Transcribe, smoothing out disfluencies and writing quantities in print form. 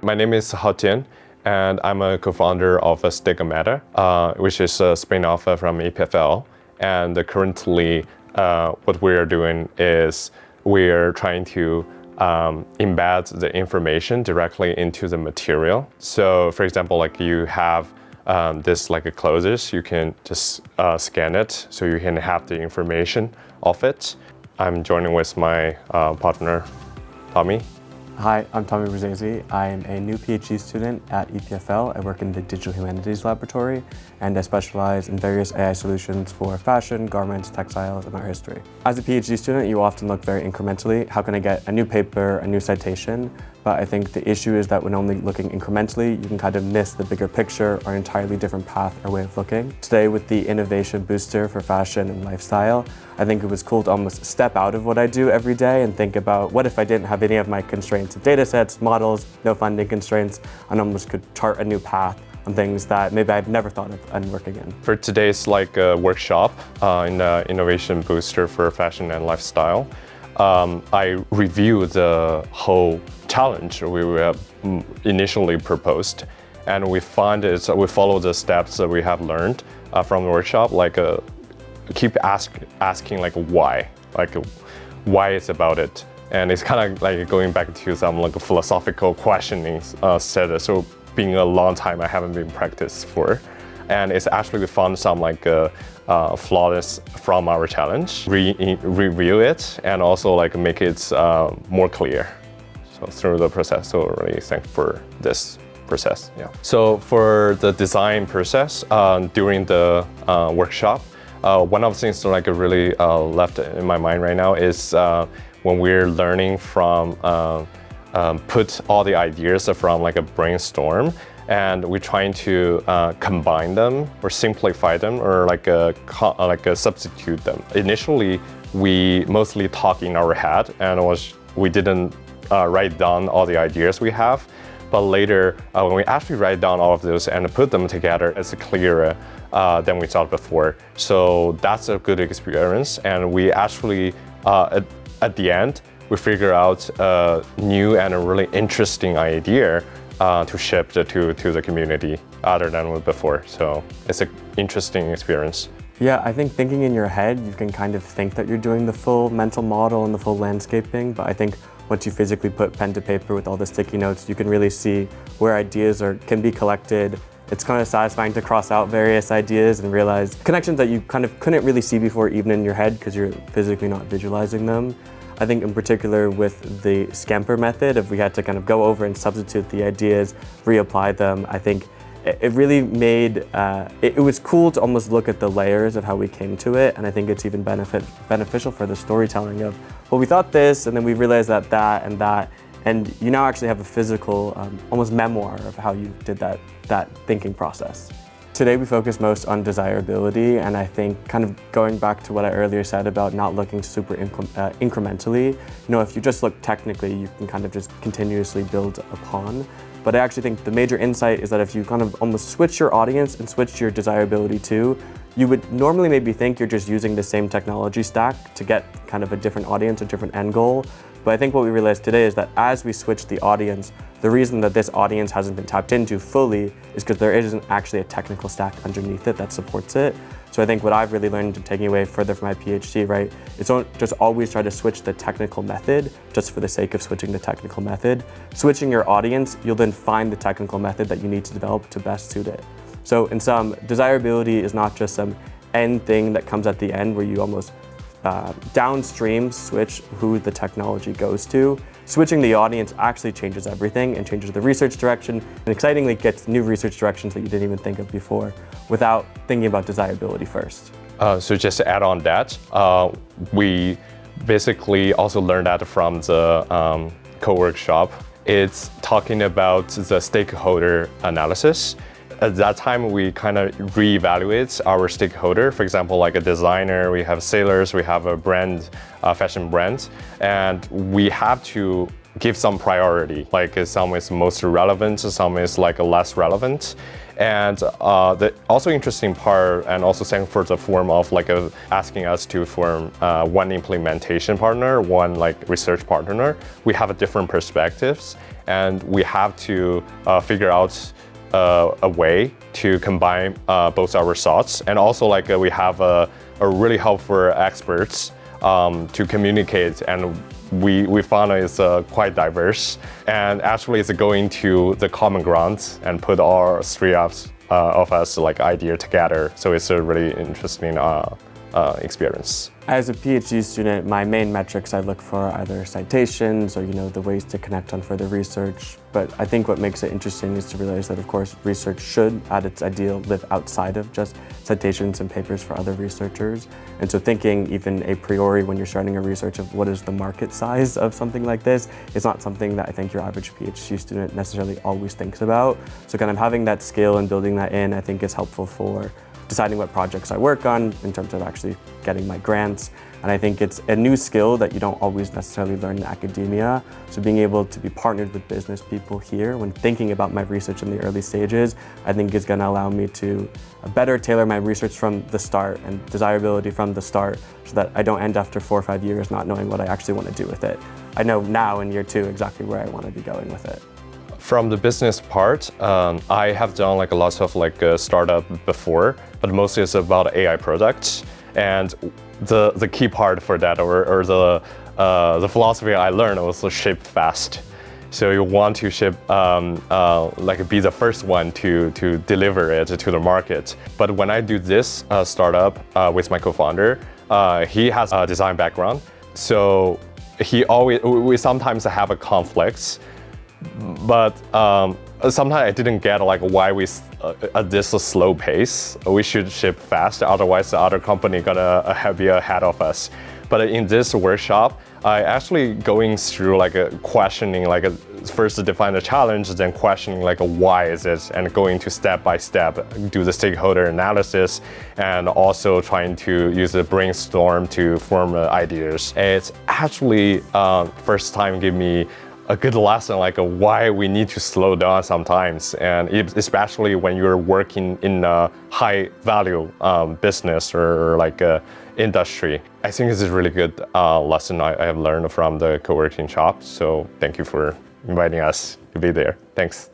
My name is Hao Tian, and I'm a co-founder of StegaMatter, which is a spin-off from EPFL. And currently, what we're doing is we're trying to embed the information directly into the material. So, for example, like you have this like a clothes, you can just scan it, so you can have the information of it. I'm joining with my partner, Tommy. Hi, I'm Tommy Brzezzi. I'm a new PhD student at EPFL. I work in the Digital Humanities Laboratory, and I specialize in various AI solutions for fashion, garments, textiles, and art history. As a PhD student, you often look very incrementally. How can I get a new paper, a new citation? But I think the issue is that when only looking incrementally, you can kind of miss the bigger picture or an entirely different path or way of looking. Today, with the innovation booster for fashion and lifestyle, I think it was cool to almost step out of what I do every day and think about what if I didn't have any of my constraints of data sets, models, no funding constraints, and almost could chart a new path on things that maybe I've never thought of and working in. For today's workshop in the innovation booster for fashion and lifestyle, I reviewed the whole challenge we initially proposed, and we follow the steps that we have learned from the workshop, keep asking why it's about it. And it's kind of like going back to some philosophical questioning so being a long time I haven't been practiced for. And it's actually we found some flaws from our challenge, review it, and also make it more clear. So through the process, so really thankful for this process. Yeah. So for the design process during the workshop, one of the things really left in my mind right now is when we're learning from put all the ideas from a brainstorm, and we're trying to combine them or simplify them or substitute them. Initially, we mostly talk in our head, and we didn't write down all the ideas we have. But later, when we actually write down all of those and put them together, it's clearer than we thought before. So that's a good experience, and we actually at the end we figure out a new and a really interesting idea to ship to the community other than before. So it's an interesting experience. Yeah, I think thinking in your head, you can kind of think that you're doing the full mental model and the full landscaping, but I think once you physically put pen to paper with all the sticky notes, you can really see where ideas can be collected. It's kind of satisfying to cross out various ideas and realize connections that you kind of couldn't really see before even in your head because you're physically not visualizing them. I think in particular with the Scamper method, if we had to kind of go over and substitute the ideas, reapply them, I think it really made, it was cool to almost look at the layers of how we came to it, and I think it's even beneficial for the storytelling of, well, we thought this, and then we realized that, and you now actually have a physical, almost memoir of how you did that thinking process. Today we focus most on desirability, and I think kind of going back to what I earlier said about not looking super incrementally, if you just look technically, you can kind of just continuously build upon. But I actually think the major insight is that if you kind of almost switch your audience and switch your desirability too, you would normally maybe think you're just using the same technology stack to get kind of a different audience, a different end goal. But I think what we realized today is that as we switch the audience, the reason that this audience hasn't been tapped into fully is because there isn't actually a technical stack underneath it that supports it. So I think what I've really learned and taking away further from my PhD, right, is don't just always try to switch the technical method just for the sake of switching the technical method. Switching your audience, you'll then find the technical method that you need to develop to best suit it. So in sum, desirability is not just some end thing that comes at the end where you almost downstream switch who the technology goes to. Switching the audience actually changes everything and changes the research direction, and excitingly gets new research directions that you didn't even think of before without thinking about desirability first. So just to add on that, we basically also learned that from the co-workshop. It's talking about the stakeholder analysis. At that time, we kind of reevaluate our stakeholder. For example, like a designer, we have sailors, we have a brand, fashion brand, and we have to give some priority. Like some is most relevant, some is like less relevant. And the also interesting part, and also thank for the form of like asking us to form one implementation partner, one like research partner. We have different perspectives, and we have to figure out a way to combine both our thoughts, and also like we have a really helpful experts to communicate, and we found it's quite diverse, and actually it's going to the common ground and put all three of us like idea together. So it's a really interesting experience. As a PhD student, my main metrics I look for are either citations or the ways to connect on further research. But I think what makes it interesting is to realize that, of course, research should, at its ideal, live outside of just citations and papers for other researchers. And so thinking even a priori when you're starting a research of what is the market size of something like this is not something that I think your average PhD student necessarily always thinks about. So kind of having that skill and building that in, I think, is helpful for deciding what projects I work on in terms of actually getting my grants. And I think it's a new skill that you don't always necessarily learn in academia. So being able to be partnered with business people here when thinking about my research in the early stages, I think is going to allow me to better tailor my research from the start and desirability from the start, so that I don't end after 4 or 5 years not knowing what I actually want to do with it. I know now in year 2 exactly where I want to be going with it. From the business part, I have done like a lot of like startup before, but mostly it's about AI products. And the key part for that, or the philosophy I learned, was to ship fast. So you want to ship, like be the first one to deliver it to the market. But when I do this startup with my co-founder, he has a design background, so we sometimes have a conflicts. But sometimes I didn't get like why we at this slow pace. We should ship fast, otherwise the other company gonna be ahead of us. But in this workshop, I actually going through like a questioning, like first to define the challenge, then questioning like why is it, and going to step by step, do the stakeholder analysis, and also trying to use the brainstorm to form ideas. It's actually first time give me a good lesson, like why we need to slow down sometimes, and especially when you're working in a high value business or like industry. I think this is a really good lesson I have learned from the co-working shop. So thank you for inviting us to be there. Thanks.